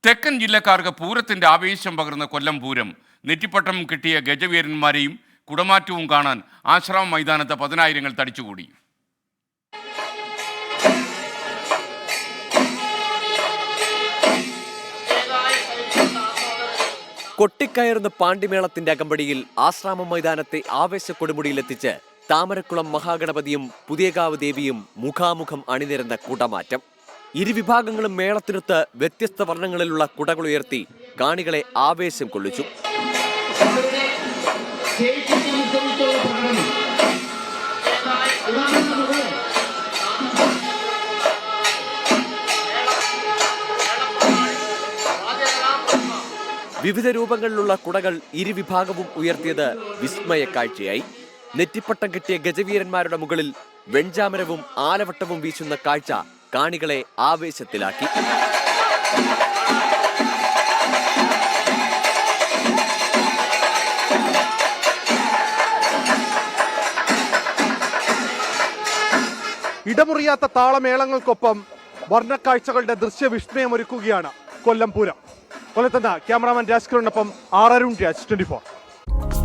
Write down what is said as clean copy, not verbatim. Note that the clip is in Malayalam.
തെക്കൻ ജില്ലക്കാർക്ക് പൂരത്തിന്റെ ആവേശം പകർന്ന കൊല്ലം പൂരം. നെറ്റിപ്പട്ടം കിട്ടിയ ഗജവീരന്മാരെയും കുടമാറ്റവും കാണാൻ ആശ്രാമ മൈതാനത്ത് 10,000 തടിച്ചുകൂടി. കൊട്ടിക്കയറുന്ന പാണ്ടിമേളത്തിന്റെ അകമ്പടിയിൽ ആശ്രാമ മൈതാനത്തെ ആവേശ കൊടുമുടിയിലെത്തിച്ച് താമരക്കുളം മഹാഗണപതിയും പുതിയകാവ് ദേവിയും മുഖാമുഖം അണിനിരന്ന കുടമാറ്റം. ഇരുവിഭാഗങ്ങളും മേളത്തിനൊത്ത് വ്യത്യസ്ത വർണ്ണങ്ങളിലുള്ള കുടകളുയർത്തി കാണികളെ ആവേശം കൊള്ളിച്ചു. വിവിധ രൂപങ്ങളിലുള്ള കുടകൾ ഇരുവിഭാഗവും ഉയർത്തിയത് വിസ്മയ കാഴ്ചയായി. നെറ്റിപ്പട്ടം കിട്ടിയ ഗജവീരന്മാരുടെ മുകളിൽ വെഞ്ചാമരവും ആലവട്ടവും വീശുന്ന കാഴ്ച കാണികളെ ആവേശത്തിലാക്കി. ഇടമുറിയാത്ത താളമേളങ്ങൾക്കൊപ്പം വർണ്ണക്കാഴ്ചകളുടെ ദൃശ്യവിസ്മയമൊരുക്കുകയാണ് കൊല്ലം പൂരം. കൊല്ലത്തുനിന്ന് ക്യാമറാമാൻ രാജ്കിറിനൊപ്പം അരുൺ രാജ്, 24.